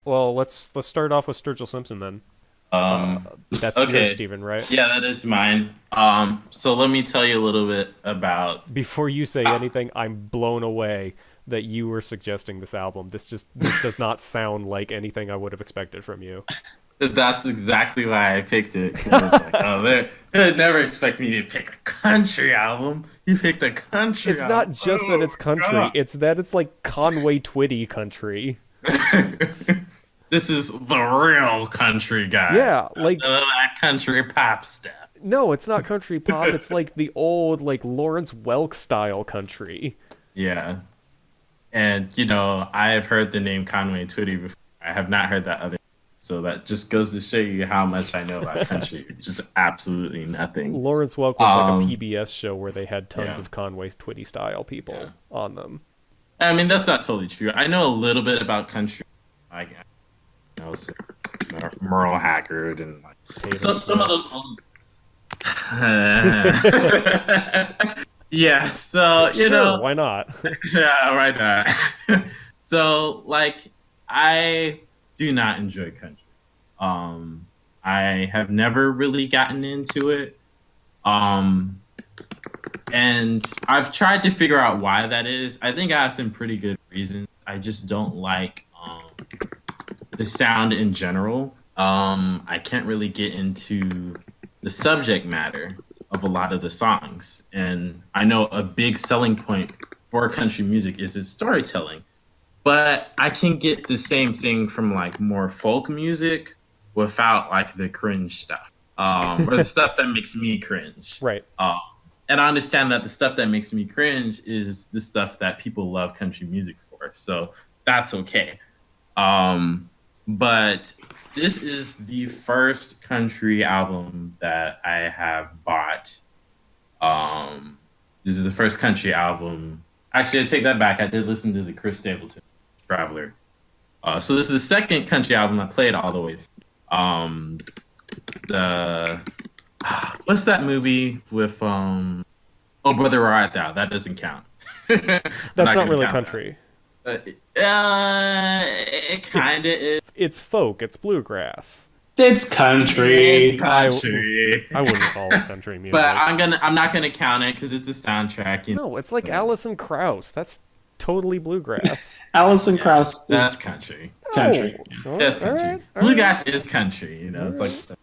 Well, let's start off with Sturgill Simpson then. Uh, Um, that's yours, okay. Steven, right? Yeah, that is mine. So let me tell you a little bit about. Before you say uh, anything, I'm blown away that you were suggesting this album. This does not sound like anything I would have expected from you. That's exactly why I picked it because I was like, oh, they'd never expect me to pick a country album. You picked a country It's not album. just that Oh it's country; God. it's that it's like Conway Twitty country. This is the real country guy. Yeah, None of that country pop stuff. no, it's not country pop. It's like the old like Lawrence Welk style country. Yeah, and I've heard the name Conway Twitty before. I have not heard that other. So that just goes to show you how much I know about country. Just absolutely nothing. Lawrence Welk was like a Um, PBS show where they had tons yeah, of Conway Twitty style yeah. people on them. I mean, that's not totally true. I know a little bit about country. I know Merle Haggard and like Taylor some of those Swift. old. Yeah, so Sure, why not? yeah, right now. So like, I do not enjoy country. Um, I have never really gotten into it. Um, and I've tried to figure out why that is. I think I have some pretty good reasons. I just don't like the sound in general. I can't really get into the subject matter of a lot of the songs. And I know a big selling point for country music is its storytelling. But I can get the same thing from like more folk music without like the cringe stuff. Or the stuff that makes me cringe. Right. And I understand that the stuff that makes me cringe is the stuff that people love country music for. So that's okay. Um, but this is the first country album that I have bought. Um, this is the first country album. Actually, I take that back. I did listen to the Chris Stapleton Traveler. So this is the second country album I played all the way through. The what's that movie with Oh Brother Where Art Thou? That doesn't count. I'm That's not not gonna really count that. country. It It's kind of is. it's folk, it's bluegrass. It's It's country. country, I wouldn't call it country but music. I'm not gonna count it because it's a soundtrack. No, it's like So, Alison Krauss. That's totally bluegrass. Alison yeah, Krauss that's is country. country. Oh, That's all country. right, all right, Bluegrass is country. all It's like right.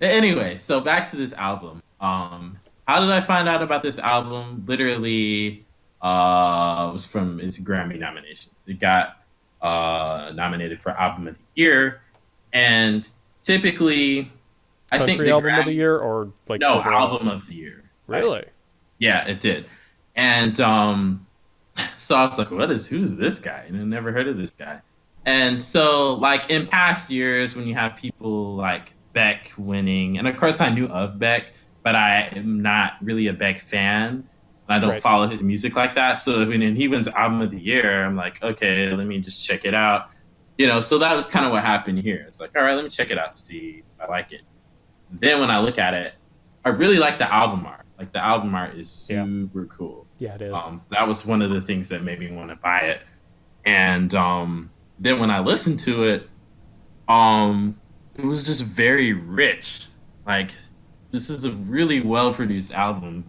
anyway. So back to this album. How did I find out about this album? Literally, it was from its Grammy nominations. It got nominated for Album of the Year, and typically, I think Country the album of the Grammy. year or like No, overall? Album of the Year. Like, Really? yeah, it did. And so I was like, who's this guy? And I never heard of this guy. And so, like in past years, when you have people like Beck winning, and of course I knew of Beck, but I am not really a Beck fan. I don't Right. follow his music like that. So when he wins Album of the Year, I'm like, okay, let me just check it out. So that was kind of what happened here. It's like, all right, let me check it out to see if I like it. Then when I look at it, I really like the album art. Like the album art is Yeah. super cool. Yeah, it is. That was one of the things that made me want to buy it. And then when I listened to it, it was just very rich. Like this is a really well produced album,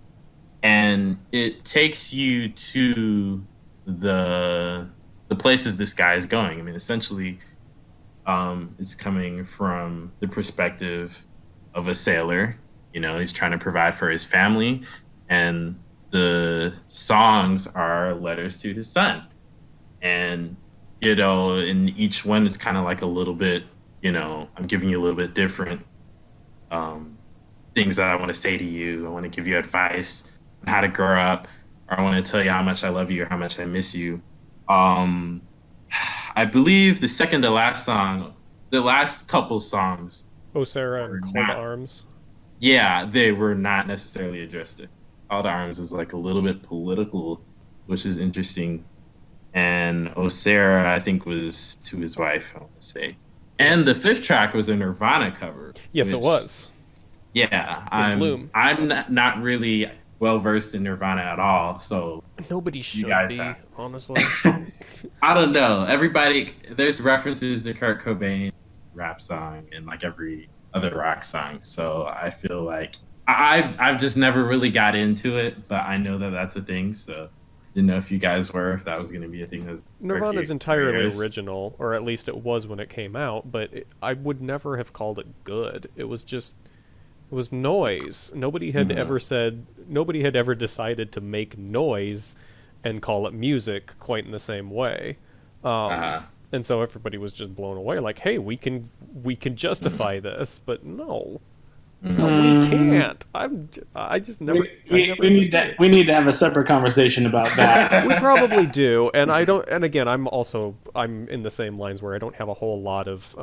and it takes you to the the places this guy is going. I mean, essentially, it's coming from the perspective of a sailor. He's trying to provide for his family, and the songs are letters to his son. And and each one is kind of like a little bit. I'm giving you a little bit different um, things that I want to say to you. I want to give you advice on how to grow up, or I want to tell you how much I love you or how much I miss you. Um, I believe the second to last song, the last couple songs Oh, Sarah were and Call to not, Arms. yeah, they were not necessarily addressed. Call to Arms was like a little bit political, which is interesting. And Osara, I think, was to his wife, I want to say. And the fifth track was a Nirvana cover, Yes, it which, was. yeah, With I'm Bloom. I'm not really. well versed in Nirvana at all, so Nobody you should guys be, have. honestly. I don't know. Everybody, there's references to Kurt Cobain rap song and like every other rock song. So I feel like I've just never really got into it, but I know that that's a thing. So didn't know if you guys were, if that was going to be a thing that's spark Nirvana's your entirely ears. original, or at least it was when it came out, but I would never have called it good. It was noise. Mm-hmm. Nobody had ever decided to make noise and call it music quite in the same way. Uh-huh. And so everybody was just blown away like, "Hey, we can justify this." But no. No, Mm-hmm. we Mm, can't. I just never I never we understood it. we need to have a separate conversation about that. We probably do, and I don't. And again, I'm in the same lines where I don't have a whole lot of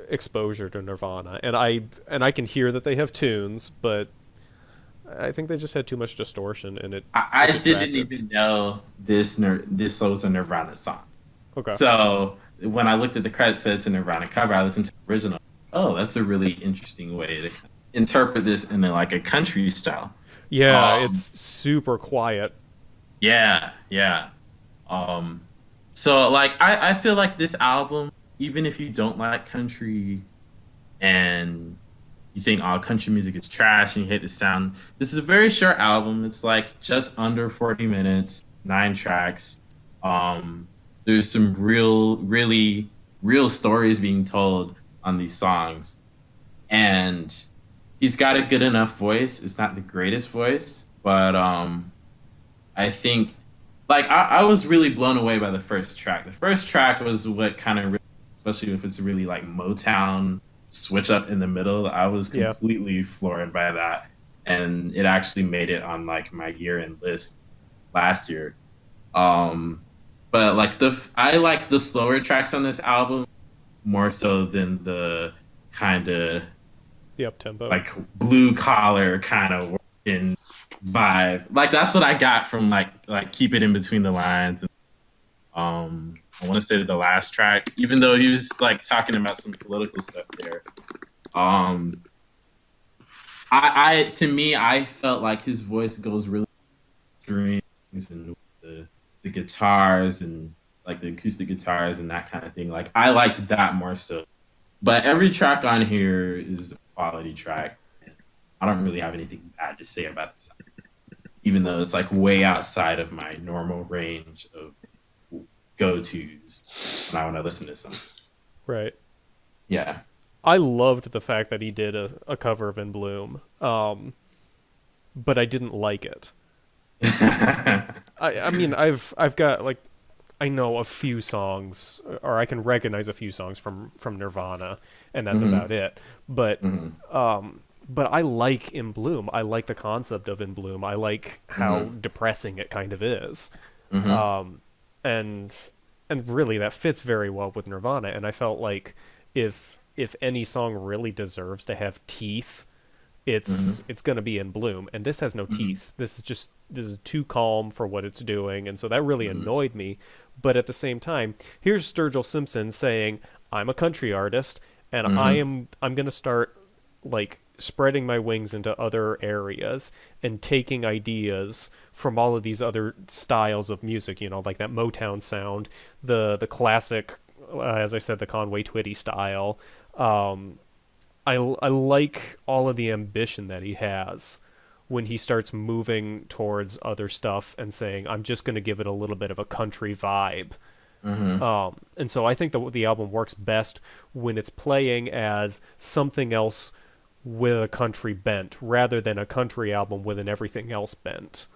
exposure to Nirvana, and I can hear that they have tunes, but I think they just had too much distortion, and it I didn't detracted. even know this was a Nirvana song. Okay. So when I looked at the credits, said it's a Nirvana cover. I listened to the original. Oh, that's a really interesting way to interpret this in like a country style. Yeah, it's Um, super quiet. yeah, yeah. Um, so like I feel like this album, even if you don't like country and you think all country music is trash and you hate the sound, this is a very short album. It's like just under 40 minutes, 9 tracks. Um, there's some really real stories being told on these songs. And he's got a good enough voice. It's not the greatest voice, but I think like I was really blown away by the first track. The first track was what kind of, especially if it's really like Motown switch up in the middle. I was Yeah. completely floored by that, and it actually made it on like my year-end list last year. Um, but like I like the slower tracks on this album more so than the kind of The up tempo. like blue collar kind of working vibe. Like that's what I got from like keep it in between the lines. I want to say the last track, even though he was like talking about some political stuff there. Um, I to me, I felt like his voice goes really strings and the guitars and like the acoustic guitars and that kind of thing. Like I liked that more so. But every track on here is a quality track. I don't really have anything bad to say about this, even though it's like way outside of my normal range of go tos when I want to listen to something. Right. Yeah. I loved the fact that he did a cover of In Bloom, but I didn't like it. I mean, I've got like I know a few songs, or I can recognize a few songs from Nirvana, and that's hmm about it. But hmm but I like In Bloom. I like the concept of In Bloom. I like how hmm depressing it kind of is, hmm and and really that fits very well with Nirvana. And I felt like if any song really deserves to have teeth, hmm it's going to be In Bloom, and this has no hmm teeth. This is too calm for what it's doing, and so that really hmm annoyed me. But at the same time, here's Sturgill Simpson saying, "I'm a country artist, and hmm I'm going to start like spreading my wings into other areas and taking ideas from all of these other styles of music, you know, like that Motown sound, the classic, as I said, the Conway Twitty style. Um, I like all of the ambition that he has when he starts moving towards other stuff and saying, I'm just going to give it a little bit of a country vibe. hmm And so I think the album works best when it's playing as something else with a country bent rather than a country album with an everything else bent.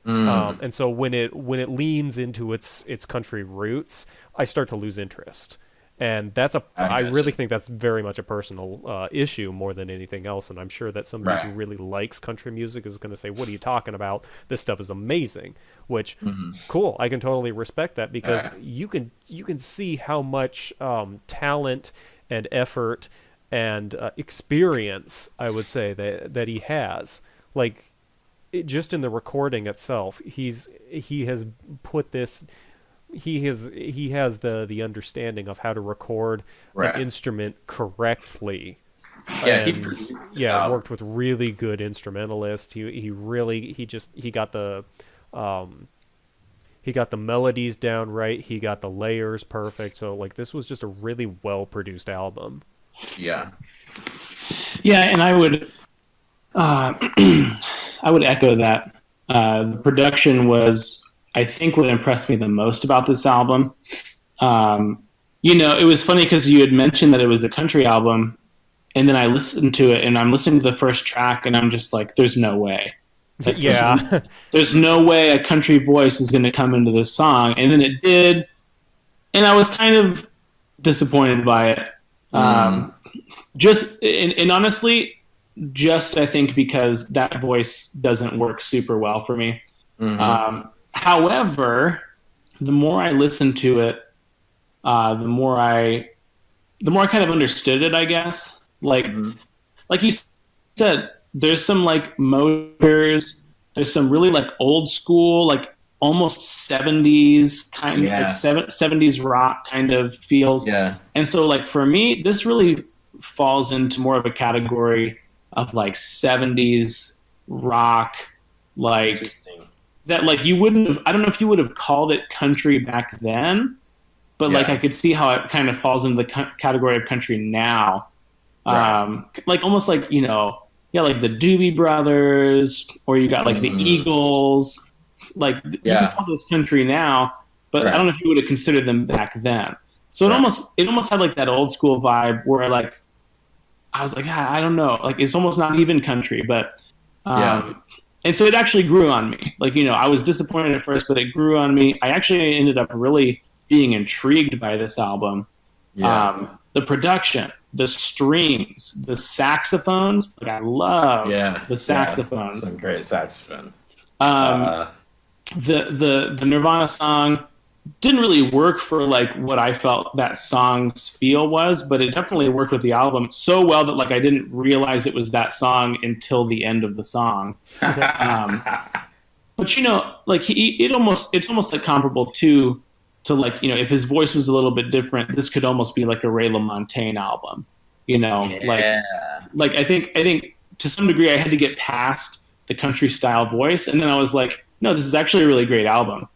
mm And so when it leans into its country roots, I start to lose interest, and I I got really you. think that's very much a personal issue more than anything else. And I'm sure that somebody Right. who really likes country music is going to say, "What are you talking about? This stuff is amazing." Which, hmm cool, I can totally respect that because Right. you can see how much talent and effort and experience I would say that he has. Like just in the recording itself, he has put this he has the understanding of how to record an Right. instrument correctly Yeah, he and produced this yeah, album. worked with really good instrumentalists. He got the um, he got the melodies down right. He got the layers perfect. So like this was just a really well produced album. Yeah. Yeah, and uh, I would echo that. The production was, I think, what impressed me the most about this album. Um, it was funny because you had mentioned that it was a country album, and then I listened to it, and I'm listening to the first track, and I'm just like, "There's no way, like, Yeah. there's no way a country voice is going to come into this song." And then it did, and I was kind of disappointed by it. Mm. Um, and honestly, just I think because that voice doesn't work super well for me. Hmm. However, the more I listened to it, the more I kind of understood it. I guess Hmm. like you said, there's some like motors. There's some really like old school, like almost 70s kind of like Yeah. 70s rock kind of feels. Yeah. And so like for me, this really falls into more of a category of like 70s rock, like Interesting. that like you wouldn't have, I don't know if you would have called it country back then, but like I Yeah. could see how it kind of falls into the category of country now. Right. Like almost like, yeah, like the Doobie Brothers, or you got like the Mm. Eagles. Like you can Yeah. call those country now, but I Right. don't know if you would have considered them back then. So it Right. almost had like that old school vibe where like I was like, I don't know, like it's almost not even country, but Yeah. and so it actually grew on me. Like, I was disappointed at first, but it grew on me. I actually ended up really being intrigued by this album. Yeah. The production, the strings, the saxophones. Like, I love Yeah. the Yeah. saxophones. Some great saxophones. Um, Uh, the Nirvana song didn't really work for like what I felt that song's feel was, but it definitely worked with the album so well that like I didn't realize it was that song until the end of the song. Um, but like it's almost like comparable to like if his voice was a little bit different, this could almost be like a Ray LaMontagne album. Like yeah. I think to some degree I had to get past the country style voice, and then I was like, no, this is actually a really great album.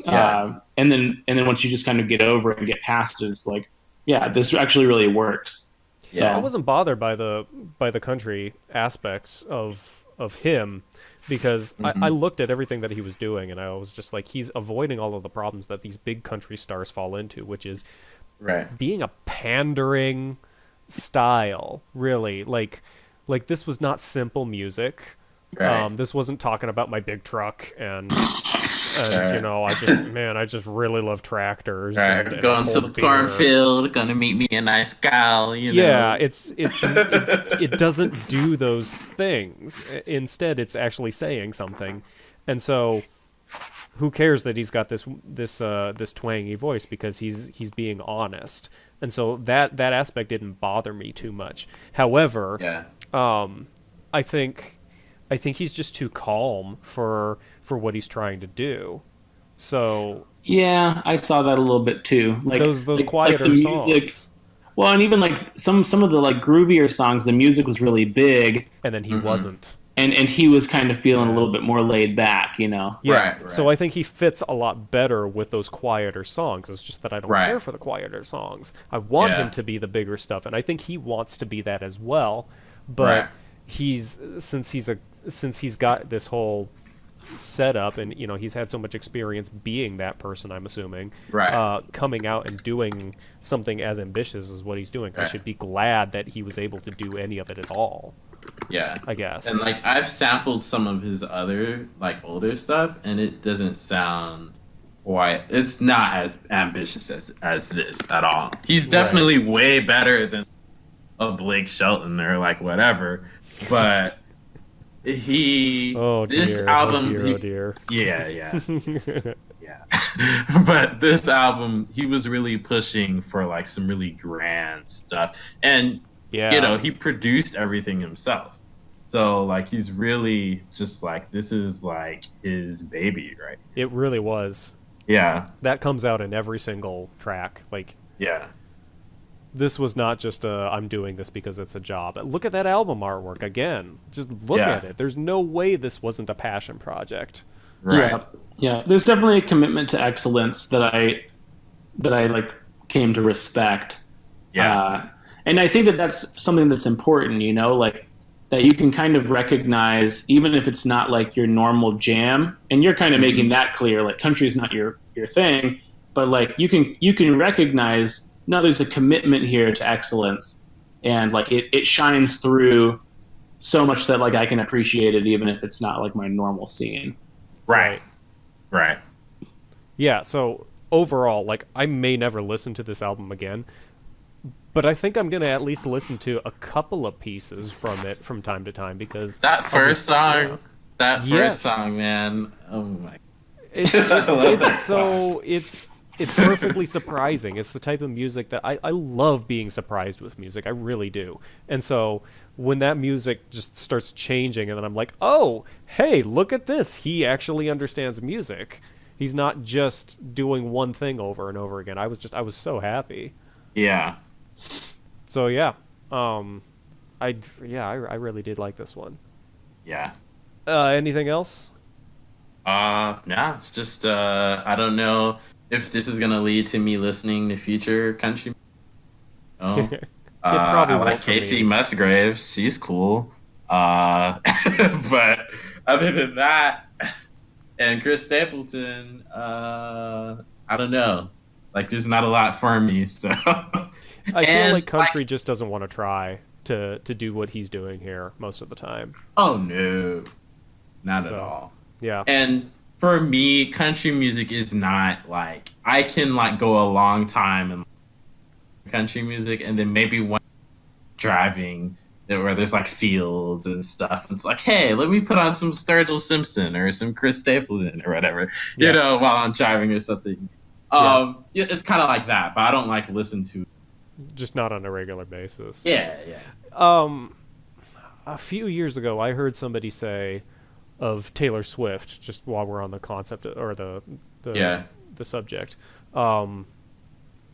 Yeah. And then once you just kind of get over it and get past it, it's like, yeah, this actually really works. I Yeah. So wasn't bothered by the country aspects of him because I Hmm. looked at everything that he was doing and I was just like he's avoiding all of the problems that these big country stars fall into, which is Right. being a pandering style, really. Like this was not simple music. Right. This wasn't talking about my big truck and Right. I just really love tractors Right. and Going to the cold beer. cornfield, gonna meet me a nice gal. Yeah, it doesn't do those things. Instead, it's actually saying something, and so who cares that he's got this twangy voice because he's being honest, and so that aspect didn't bother me too much. However, Yeah. I think he's just too calm for what he's trying to do. So yeah, I saw that a little bit too. those Like the quieter music. songs, Well, and even like some of the like groovier songs, the music was really big, and then he Hmm. wasn't. and he was kind of feeling a Yeah. little bit more laid back. Yeah, Right. so Right. I think he fits a lot better with those quieter songs. It's just that I don't Right. care for the quieter songs. I want him Yeah. to be the bigger stuff, and I think he wants to be that as well. Right. But he's since he's got this whole setup, and he's had so much experience being that person. I'm assuming, Right. coming out and doing something as ambitious as what he's doing, I Right. should be glad that he was able to do any of it at all. Yeah. I guess. And like I've sampled some of his other like older stuff, and it doesn't sound quite. It's not as ambitious as this at all. He's definitely way better than a Blake Shelton or like whatever, but Oh this dear! album, Oh dear! Oh dear! yeah, yeah. But this album, he was really pushing for like some really grand stuff, and Yeah. he produced everything himself. So like he's really just like this is like his baby, right? It really was. Yeah, That comes out in every single track. Like yeah, This was not just I'm doing this because it's a job. Look at that album artwork again. Just look Yeah. at it. There's no way this wasn't a passion project. Right. Yeah, yeah. There's definitely a commitment to excellence that I like came to respect. Yeah. And I think that that's something that's important, you know, like that you can kind of recognize, even if it's not like your normal jam, and you're kind of making that clear, like country's not your thing, but like you can recognize, no, there's a commitment here to excellence, and like it shines through so much that like I can appreciate it even if it's not like my normal scene. Right. Right. Yeah, so overall, like, I may never listen to this album again, but I think I'm going to at least listen to a couple of pieces from it from time to time because That first song, Yes. first song, man. Oh my. it's just, I love that it's so it's perfectly surprising. It's the type of music that I love being surprised with music. I really do. And so when that music just starts changing and then I'm like, "Oh, hey, look at this. He actually understands music. He's not just doing one thing over and over again." I was so happy. Yeah. So yeah. I really did like this one. Yeah. Anything else? Nah, it's just I don't know if this is gonna lead to me listening to future country. No. probably I won't like for me. Casey Musgraves. She's cool. But other than that, and Chris Stapleton, I don't know. Like, there's not a lot for me. So I feel And, like country just doesn't want to try to do what he's doing here most of the time. oh no, not So, at all. Yeah. And for me, country music is not like I can like go a long time in country music, and then maybe one driving where there's like fields and stuff. It's like, hey, let me put on some Sturgill Simpson or some Chris Stapleton or whatever, Yeah. you know, while I'm driving or something. Yeah, it's kind of like that, but I don't like listen to. Just not on a regular basis. Yeah, yeah. A few years ago, I heard somebody say of Taylor Swift, just while we're on the concept or the Yeah. the subject.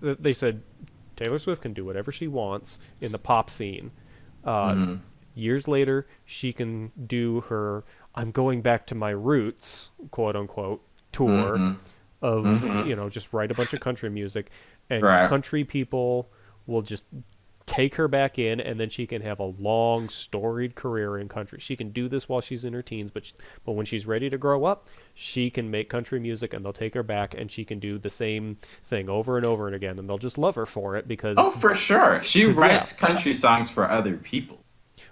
They said Taylor Swift can do whatever she wants in the pop scene. Years later, she can do her "I'm going back to my roots" quote unquote tour of just write a bunch of country music, and Right. country people will just take her back in, and then she can have a long storied career in country. She can do this while she's in her teens, but when she's ready to grow up, she can make country music, and they'll take her back, and she can do the same thing over and over and again, and they'll just love her for it because Oh, for sure. She 'Cause, writes country songs for other people.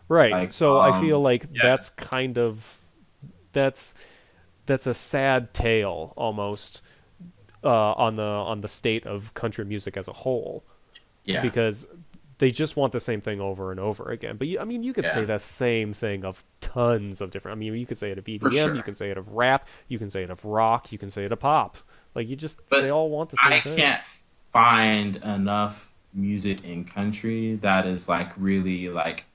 right. Like, So I feel like yeah. that's kind of that's a sad tale almost on the state of country music as a whole. Yeah. Because they just want the same thing over and over again. But you could say Yeah. that same thing of tons of different. You could say it of EDM, For sure. you can say it of rap, you can say it of rock, you can say it of pop. Like But they all want the same I thing. can't find enough music in country that is like really like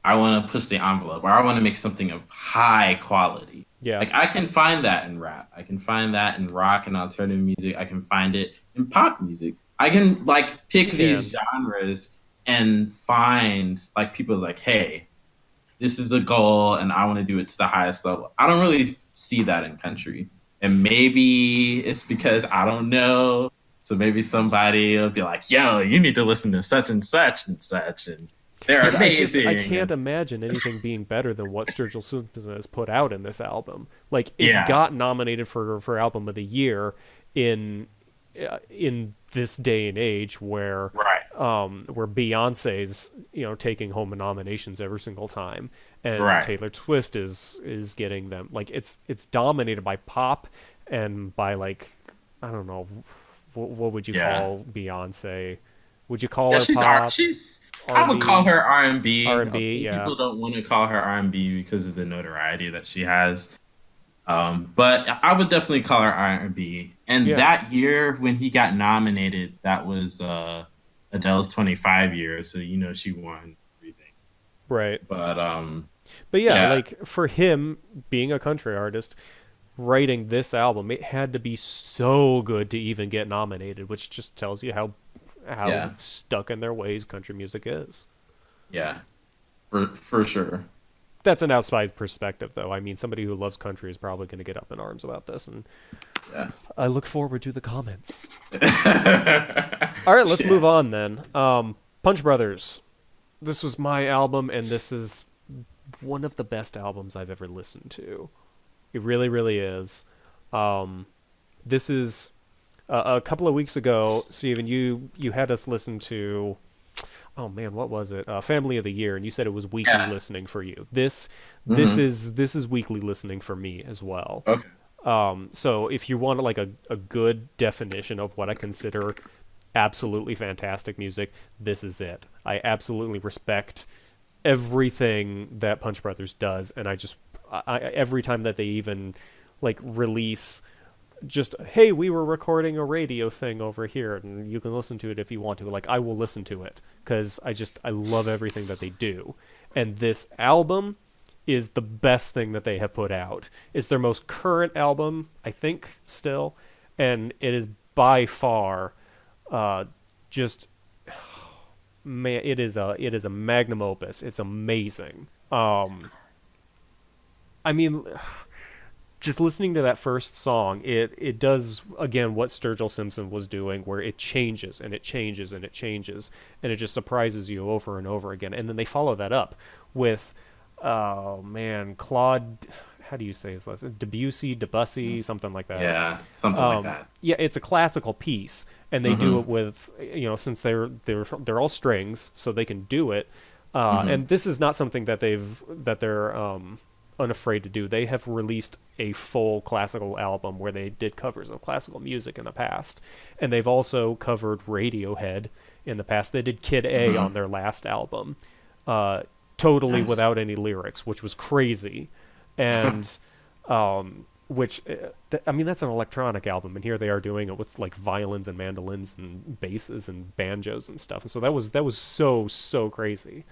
I want to push the envelope or I want to make something of high quality. Yeah. Like I can find that in rap. I can find that in rock and alternative music. I can find it in pop music. I can like pick You these genres and find like people like, hey, this is a goal and I want to do it to the highest level. I don't really see that in country. And maybe it's because I don't know. So maybe somebody will be like, yo, you need to listen to such and such and such. And they're amazing. I can't imagine anything being better than what Sturgill Simpson has put out in this album. Like it Yeah. got nominated for album of the year in this day and age where where Beyonce's taking home nominations every single time, and Right. Taylor Swift is getting them. Like it's dominated by pop and by like I don't know what would you Yeah. call Beyonce? Would you call Yeah, her she's pop? I would R&B? call her R&B. R&B, yeah. People don't want to call her R&B because of the notoriety that she has. But I would definitely call her R&B. And Yeah. that year when he got nominated, that was Adele's 25 years, so she won everything. Right. But But yeah, Yeah. like for him being a country artist, writing this album, it had to be so good to even get nominated, which just tells you how stuck in their ways country music is. Yeah, for sure. That's an outside perspective, though. I mean, somebody who loves country is probably going to get up in arms about this, and Yeah. I look forward to the comments. All right, let's move on then. Punch Brothers. This was my album, and this is one of the best albums I've ever listened to. It really, really is. This is a couple of weeks ago, Steven, you had us listen to, oh man, what was it? Family of the Year, and you said it was weekly listening for you. This is weekly listening for me as well. Okay. So if you want like a good definition of what I consider absolutely fantastic music, this is it. I absolutely respect everything that Punch Brothers does, and I every time that they even like release just, hey, we were recording a radio thing over here and you can listen to it if you want to, like, I will listen to it because I love everything that they do. And this album is the best thing that they have put out. It's their most current album, I think, still, and it is by far just man, it is a magnum opus. It's amazing. I mean, just listening to that first song, it does again what Sturgill Simpson was doing, where it changes and it changes and it changes, and it just surprises you over and over again. And then they follow that up with, oh man, Claude, how do you say his last name? Debussy, something like that. Yeah, something like that. Yeah, it's a classical piece, and they do it with, since they're all strings, so they can do it. And this is not something that they're unafraid to do. They have released a full classical album where they did covers of classical music in the past, and they've also covered Radiohead in the past. They did Kid A on their last album, totally without any lyrics, which was crazy. And which I mean, that's an electronic album, and here they are doing it with like violins and mandolins and basses and banjos and stuff. And so that was so crazy.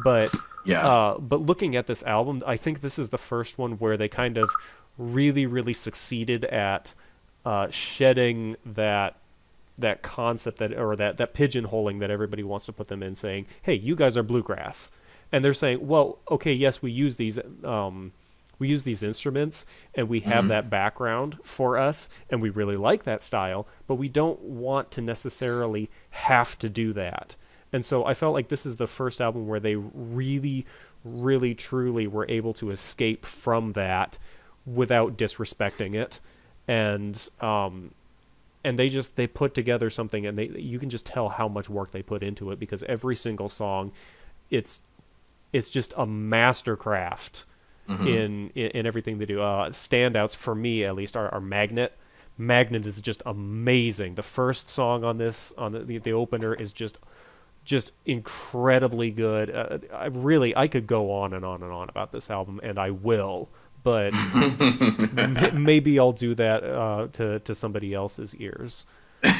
But but looking at this album, I think this is the first one where they kind of really succeeded at shedding that concept that pigeonholing that everybody wants to put them in, saying, hey, you guys are bluegrass. And they're saying, well, okay, yes, we use these instruments and we have that background for us and we really like that style, but we don't want to necessarily have to do that. And so I felt like this is the first album where they really truly were able to escape from that without disrespecting it. And they put together something, and you can just tell how much work they put into it, because every single song, it's just a mastercraft in everything they do. Standouts for me, at least, are Magnet. Magnet is just amazing. The first song on the opener is just incredibly good. I could go on and on and on about this album, and I will, but maybe I'll do that to somebody else's ears.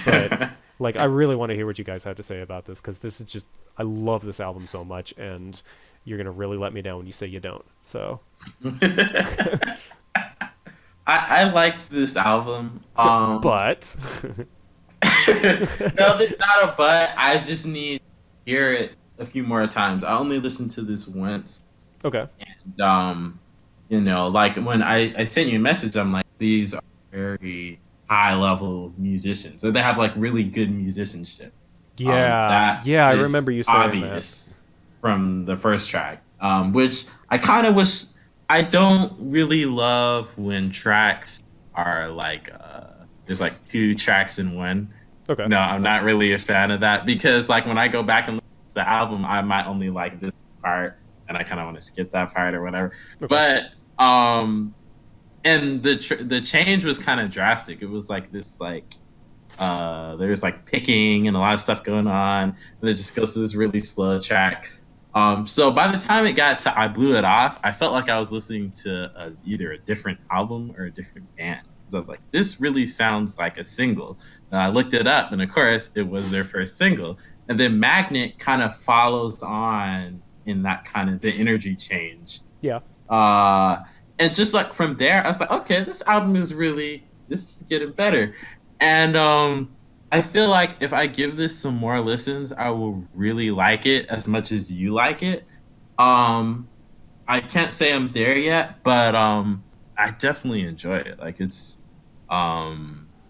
But like, I really want to hear what you guys have to say about this, because this is just, I love this album so much, and you're gonna really let me down when you say you don't. So I liked this album, but no, there's not a but. I just need to hear it a few more times. I only listened to this once. Okay. And like when I sent you a message, I'm like, these are very high level musicians, so they have like really good musicianship. Yeah, I remember you saying obvious from the first track, which I kind of wish. I don't really love when tracks are like there's like two tracks in one. Okay. No, I'm not really a fan of that, because like when I go back and listen to the album, I might only like this part and I kind of want to skip that part or whatever. Okay. But and the change was kind of drastic. It was like this like there's like picking and a lot of stuff going on, and it just goes to this really slow track. So by the time it got to I Blew It Off, I felt like I was listening to either a different album or a different band. So I was like, this really sounds like a single. And I looked it up, and of course, it was their first single. And then Magnet kind of follows on in that kind of the energy change. Yeah. And just like from there, I was like, okay, this album is getting better. And I feel like if I give this some more listens, I will really like it as much as you like it. Um, I can't say I'm there yet, but I definitely enjoy it. Like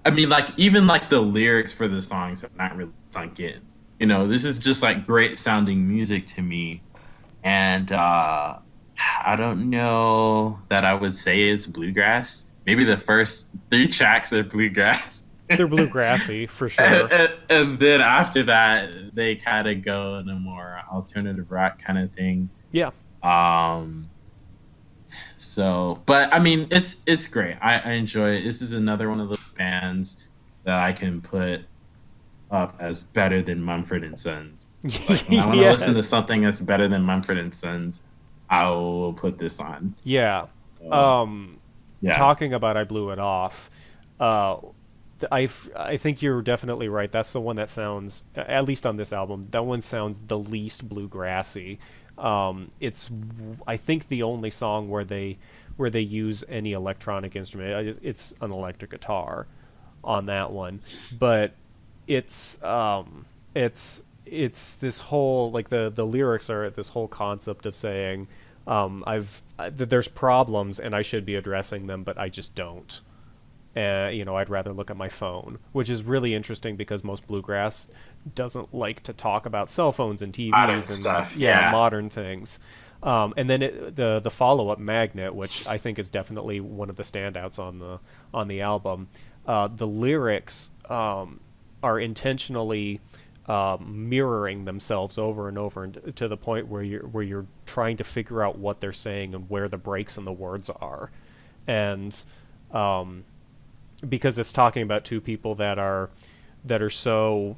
I mean, like even like the lyrics for the songs have not really sunk in. You know, this is just like great sounding music to me, and I don't know that I would say it's bluegrass. Maybe the first three tracks are bluegrass. They're bluegrassy for and, sure. and, and then after that, they kind of go in a more alternative rock kind of thing. Yeah. Um, so, but I mean, it's great. I enjoy it. This is another one of those bands that I can put up as better than Mumford and Sons. Like when I want to listen to Yes. something that's better than Mumford and Sons, I will put this on. Yeah. Uh, Um, yeah, Talking about I Blew It Off, uh, I think you're definitely right. That's the one that sounds, at least on this album, that one sounds the least bluegrassy. It's, I think, the only song where they use any electronic instrument. It's an electric guitar on that one, but it's it's this whole, like, the lyrics are this whole concept of saying, that there's problems and I should be addressing them, but I just don't. You know, I'd rather look at my phone, which is really interesting because most bluegrass doesn't like to talk about cell phones and modern TVs and, stuff. yeah, Yeah. modern things. And then the follow up, Magnet, which I think is definitely one of the standouts on the album. The lyrics are intentionally mirroring themselves over and over, and to the point where you're trying to figure out what they're saying and where the breaks in the words are, and because it's talking about two people that are so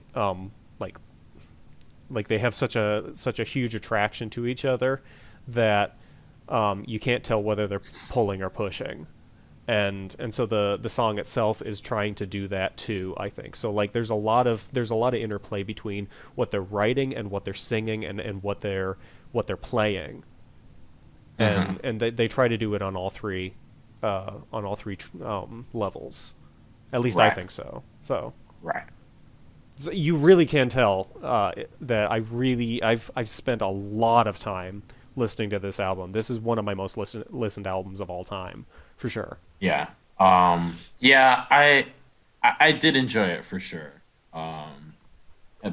like they have such a huge attraction to each other that you can't tell whether they're pulling or pushing, and so the song itself is trying to do that too, I think. So like there's a lot of interplay between what they're writing and what they're singing and what they're playing, Hmm. and they try to do it on all three levels. At least I Right. think so. So Right. you really can tell that I've spent a lot of time listening to this album. This is one of my most listened albums of all time, for sure. Yeah. Yeah, I did enjoy it for sure. Um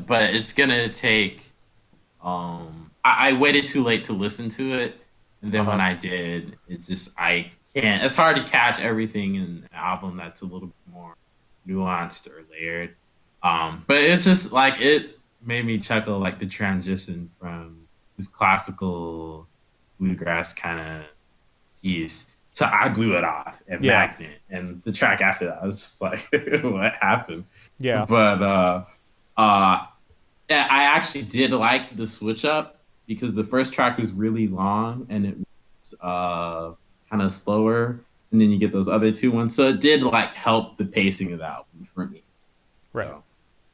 but it's gonna take I waited too late to listen to it, and Uh then when huh. I did, it just I can't it's hard to catch everything in an album that's a little bit more nuanced or layered. But it just like it made me chuckle like the transition from this classical bluegrass kind of piece to I Blew It Off and Yeah. Magnet, and the track after that I was just like what happened. Yeah. But uh yeah, I actually did like the switch up because the first track was really long and it was kind of slower, and then you get those other two ones, so it did like help the pacing of the album for me. Right. So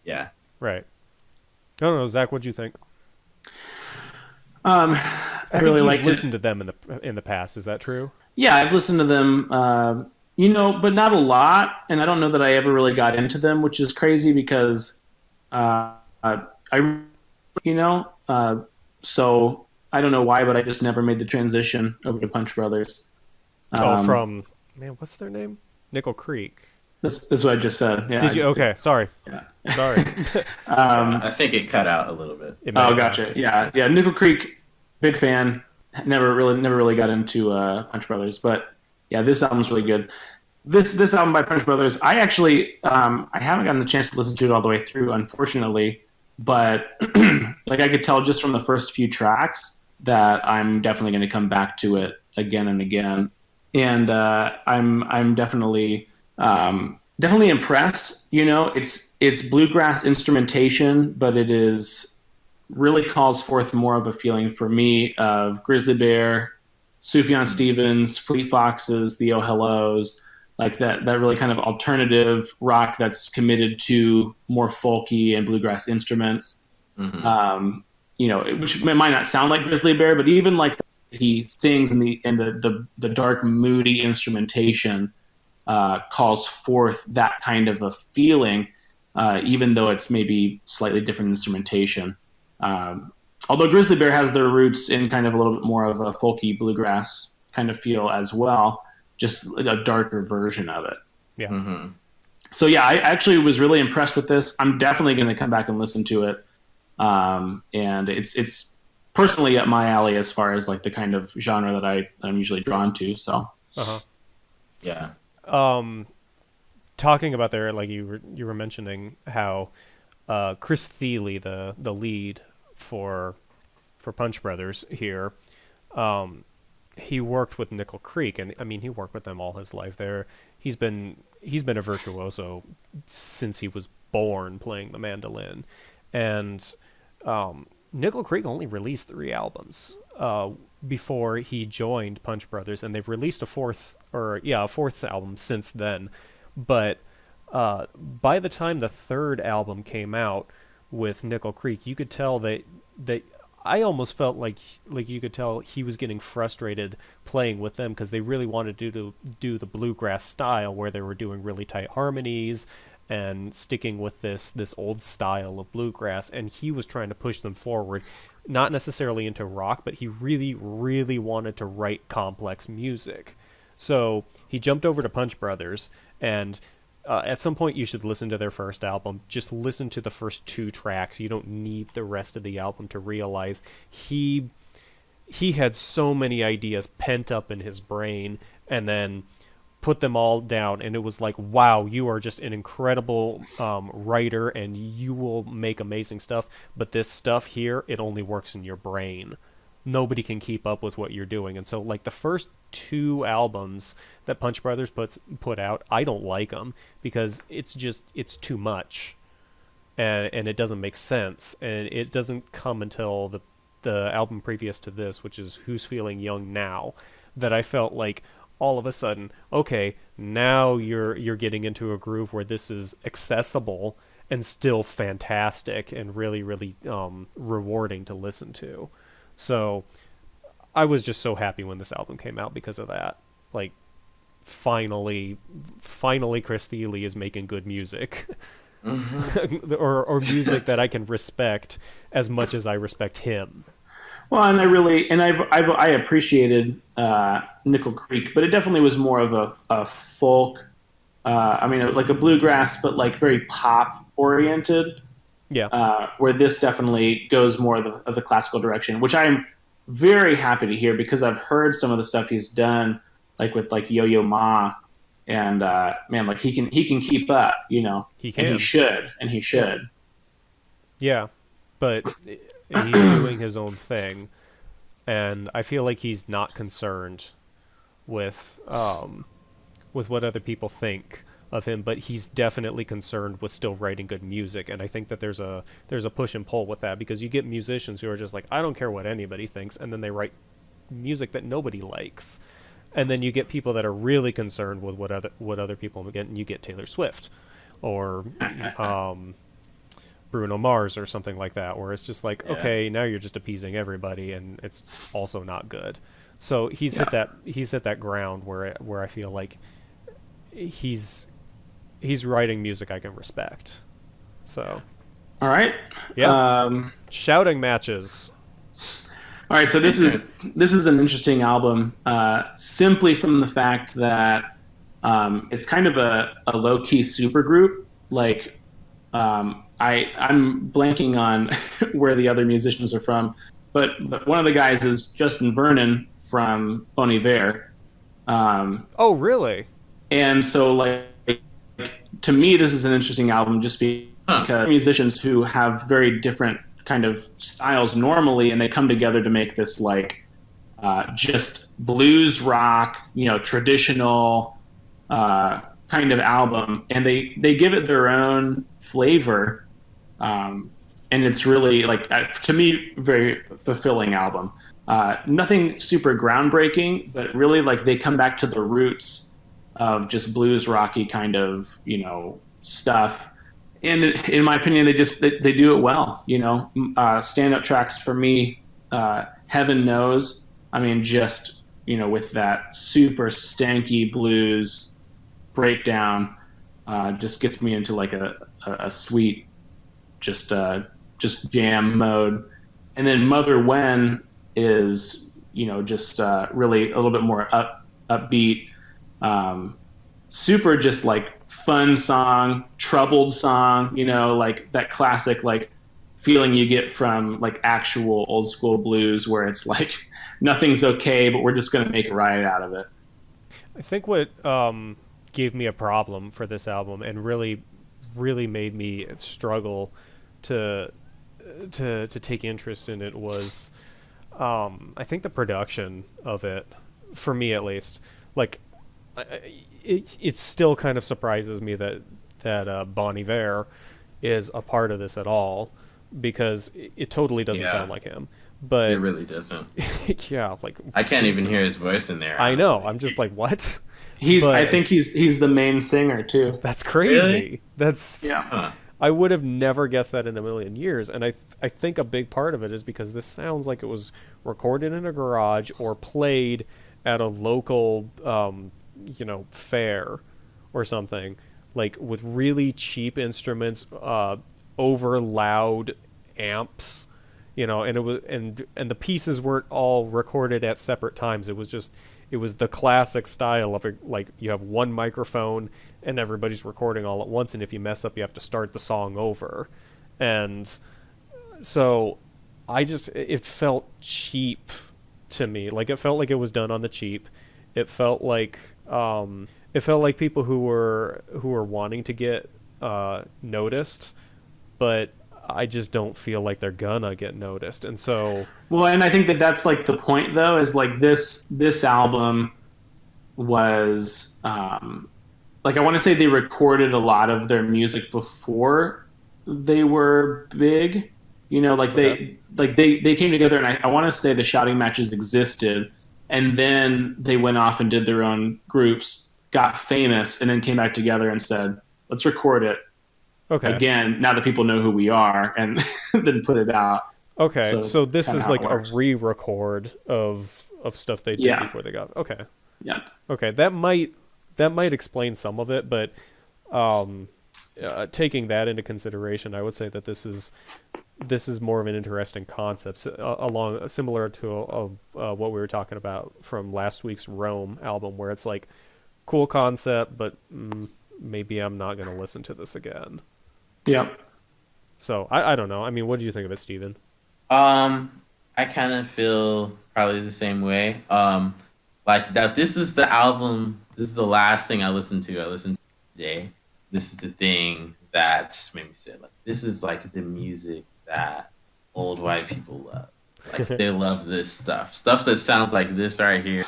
yeah. Right. I don't know, Zach. What'd you think? I I think really you've liked it. listened to them in the past. Is that true? Yeah, I've listened to them, but not a lot, and I don't know that I ever really got into them, which is crazy because I, you know, so I don't know why, but I just never made the transition over to Punch Brothers. Oh, Um, from, man, what's their name? Nickel Creek. this is what I just said. Yeah. Did you? Okay. Sorry. Yeah. Sorry. Um, I think it cut out a little bit. It may oh, have. gotcha. Yeah, yeah. Nickel Creek, big fan. Never really got into Punch Brothers, but yeah, this album's really good. This album by Punch Brothers, I actually I haven't gotten the chance to listen to it all the way through, unfortunately. But like I could tell just from the first few tracks that I'm definitely going to come back to it again and again, and I'm definitely impressed. You know, it's bluegrass instrumentation, but it is really calls forth more of a feeling for me of Grizzly Bear, Sufjan Stevens, Fleet Foxes, the Oh Hellos, like that really kind of alternative rock that's committed to more folky and bluegrass instruments. Hmm. Which might not sound like Grizzly Bear, but even like he sings and the dark moody instrumentation calls forth that kind of a feeling. even though it's maybe slightly different instrumentation. Although Grizzly Bear has their roots in kind of a little bit more of a folky bluegrass kind of feel as well, just a darker version of it. Yeah. Mm-hmm. So yeah, I actually was really impressed with this. I'm definitely going to come back and listen to it. And it's personally up my alley as far as like the kind of genre that I'm usually drawn to. So Yeah. Talking about there, like you were mentioning how Chris Thiele, the lead for Punch Brothers here, he worked with Nickel Creek, and I mean he worked with them all his life. He's been a virtuoso since he was born playing the mandolin, and Nickel Creek only released 3 albums before he joined Punch Brothers, and they've released a fourth album since then. But by the time the 3rd album came out with Nickel Creek, you could tell that I almost felt like you could tell he was getting frustrated playing with them because they really wanted to do the bluegrass style where they were doing really tight harmonies and sticking with this old style of bluegrass, and he was trying to push them forward, not necessarily into rock, but he really, really wanted to write complex music. So he jumped over to Punch Brothers, and at some point you should listen to their first album. Just listen to the first 2 tracks. You don't need the rest of the album to realize he had so many ideas pent up in his brain, and then put them all down, and it was like, wow, you are just an incredible writer, and you will make amazing stuff, but this stuff here, it only works in your brain. Nobody can keep up with what you're doing. And so like the first 2 albums that Punch Brothers put out, I don't like them because it's too much, and it doesn't make sense, and it doesn't come until the album previous to this, which is Who's Feeling Young Now, that I felt like all of a sudden, okay, now you're getting into a groove where this is accessible and still fantastic and really, really rewarding to listen to. So I was just so happy when this album came out because of that. Like, finally Chris Thiele is making good music. Mm-hmm. or music that I can respect as much as I respect him. Well, and I appreciated Nickel Creek, but it definitely was more of a folk, I mean, like a bluegrass, but like very pop oriented. Yeah. Where this definitely goes more of the classical direction, which I'm very happy to hear because I've heard some of the stuff he's done, like with like Yo-Yo Ma, and man, like he can keep up, you know. He can. And he should. Yeah, but he's doing his own thing, and I feel like he's not concerned with what other people think of him, but he's definitely concerned with still writing good music, and I think that there's a push and pull with that, because you get musicians who are just like, I don't care what anybody thinks, and then they write music that nobody likes, and then you get people that are really concerned with what other people get, and you get Taylor Swift or Bruno Mars or something like that, where it's just like, okay, now you're just appeasing everybody, and it's also not good. So he's hit that ground where I feel like he's writing music I can respect. So, all right, yeah, shouting matches. All right, so this is an interesting album, simply from the fact that it's kind of a low key supergroup. Like, I'm blanking on where the other musicians are from, but one of the guys is Justin Vernon from Bon Iver. Oh, really? And so, like, to me, this is an interesting album just because musicians who have very different kind of styles normally, and they come together to make this like just blues rock, you know, traditional kind of album, and they give it their own flavor, and it's really like, to me, very fulfilling album. Nothing super groundbreaking, but really like they come back to the roots of just blues rocky kind of, you know, stuff. And in my opinion, they do it well, you know. Stand-up tracks for me, Heaven Knows. I mean, just, you know, with that super stanky blues breakdown, just gets me into like a a sweet just jam mode. And then Mother Wen is, just really a little bit more upbeat, super just like fun song, troubled song, like that classic like feeling you get from like actual old school blues where it's like nothing's okay, but we're just going to make a riot out of it. I think what gave me a problem for this album and really, really made me struggle to take interest in it was, I think the production of it, for me at least, like it still kind of surprises me that Bon Iver is a part of this at all, because it totally doesn't sound like him. But it really doesn't. Yeah, like I can't even hear his voice in there. I know. I'm just like, what? I think he's the main singer too. That's crazy. Really? That's Yeah. Huh. I would have never guessed that in a million years, and I think a big part of it is because this sounds like it was recorded in a garage or played at a local, fair or something, like with really cheap instruments, over loud amps, and it was and the pieces weren't all recorded at separate times. It was the classic style of like you have one microphone and everybody's recording all at once, and if you mess up you have to start the song over. And so it felt cheap to me. Like it felt like it was done on the cheap. It felt like people who were wanting to get noticed, but I just don't feel like they're gonna get noticed. And so, well, and I think that's like the point though, is like this album was like, I want to say they recorded a lot of their music before they were big, like they came together, and I want to say the shouting matches existed, and then they went off and did their own groups, got famous, and then came back together and said, let's record it again, now that people know who we are, and then put it out. Okay, so this is like a re-record of stuff they did before they got. Okay. Yeah. Okay, that might explain some of it, but taking that into consideration, I would say that this is more of an interesting concept, similar to what we were talking about from last week's Rome album, where it's like cool concept, but maybe I'm not going to listen to this again. Yep. So I don't know. I mean, what do you think of it, Steven? I kind of feel probably the same way. Like that, this is the album. This is the last thing I listened to. I listened to today. This is the thing that just made me say, like, this is like the music that old white people love. Like they love this stuff that sounds like this right here.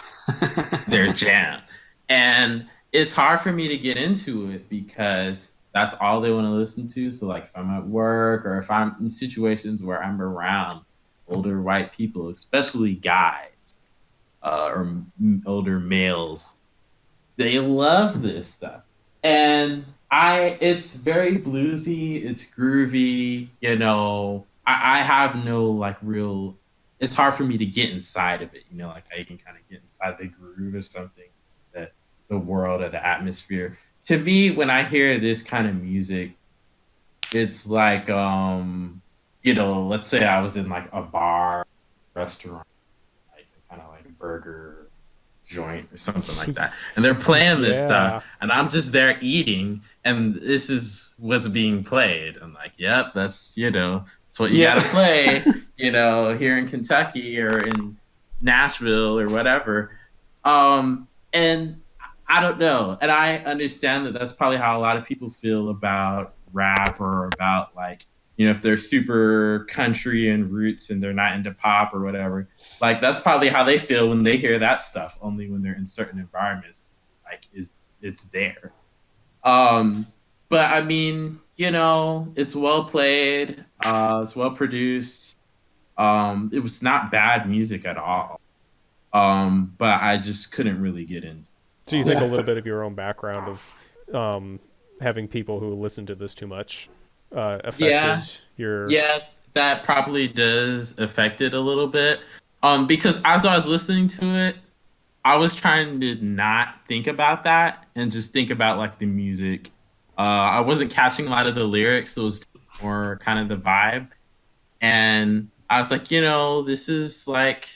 Their jam, and it's hard for me to get into it because that's all they want to listen to. So like if I'm at work or if I'm in situations where I'm around older white people, especially guys or older males, they love this stuff. And it's very bluesy, it's groovy, I have no like real, it's hard for me to get inside of it, like how you can kind of get inside the groove or something, the world or the atmosphere. To me, when I hear this kind of music, it's like, let's say I was in like a bar, restaurant, like kind of like a burger joint or something like that, and they're playing this stuff, and I'm just there eating, and this is what's being played. I'm like, yep, that's that's what you gotta play, here in Kentucky or in Nashville or whatever, and I don't know. And I understand that that's probably how a lot of people feel about rap or about like, if they're super country and roots and they're not into pop or whatever, like that's probably how they feel when they hear that stuff, only when they're in certain environments, like it's there. But I mean, it's well played, it's well produced. It was not bad music at all. But I just couldn't really get into. So you think a little bit of your own background of having people who listen to this too much affected your... Yeah, that probably does affect it a little bit. Because as I was listening to it, I was trying to not think about that and just think about like the music I wasn't catching a lot of the lyrics. So it was more kind of the vibe. And I was like, this is like,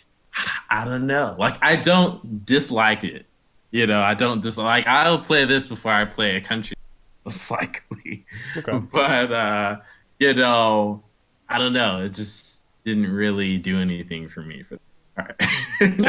I don't know. Like, I don't dislike it. I don't dislike. I'll play this before I play a country, most likely. Okay. But I don't know. It just didn't really do anything for me. And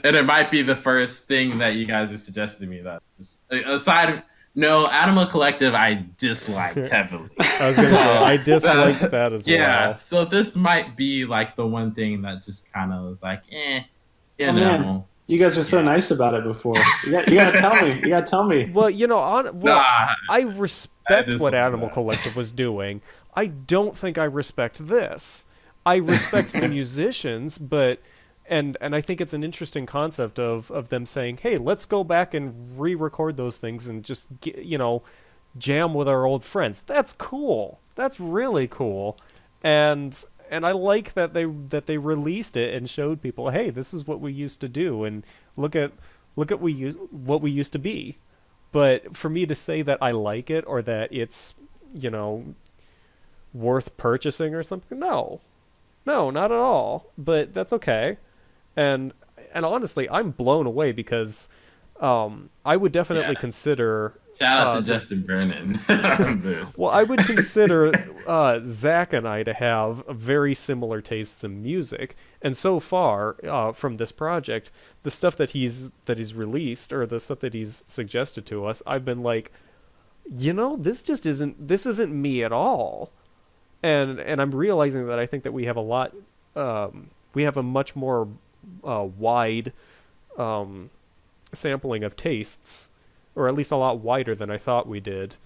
it might be the first thing that you guys have suggested to me that just aside. No, Animal Collective I disliked heavily. I was gonna say I disliked that as well. Yeah, so this might be like the one thing that just kind of was like, Man, you guys were so nice about it before. You gotta tell me. You gotta tell me. Well, I respect what Animal Collective was doing. I don't think I respect this. I respect the musicians, but and I think it's an interesting concept of them saying, hey, let's go back and re-record those things and just jam with our old friends. That's cool. That's really cool. And I like that they released it and showed people, hey, this is what we used to do, and look at what we used to be. But for me to say that I like it or that it's worth purchasing or something, no, not at all. But that's okay. And honestly, I'm blown away because I would definitely consider. Shout out to Justin Vernon. Well, I would consider Zach and I to have very similar tastes in music, and so far from this project, the stuff that he's released or the stuff that he's suggested to us, I've been like, this isn't me at all, and I'm realizing that I think that we have a lot, we have a much more wide sampling of tastes, or at least a lot wider than I thought we did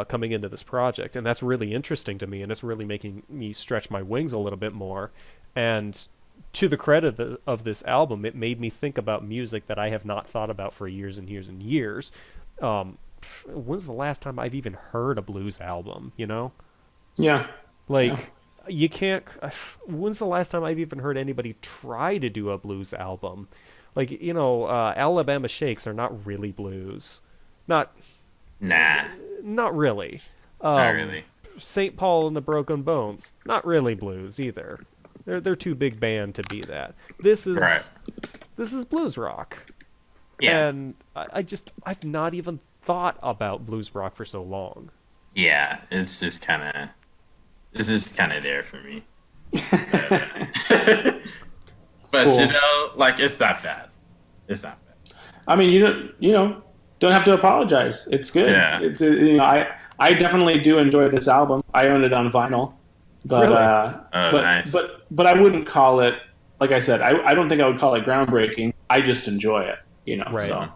coming into this project. And that's really interesting to me, and it's really making me stretch my wings a little bit more. And to the credit of this album, it made me think about music that I have not thought about for years and years and years. When's the last time I've even heard a blues album, Yeah. You can't. When's the last time I've even heard anybody try to do a blues album? Alabama Shakes are not really blues. Not really. Not really. St. Paul and the Broken Bones, not really blues either. They're too big band to be that. This is blues rock. Yeah. And I've not even thought about blues rock for so long. Yeah, it's just kind of. This is kind of there for me. But Cool. it's not bad. It's not bad. I mean, don't have to apologize. It's good. Yeah. It's I definitely do enjoy this album. I own it on vinyl, but Really? Nice. but I wouldn't call it, like I said, I don't think I would call it groundbreaking. I just enjoy it. Right. So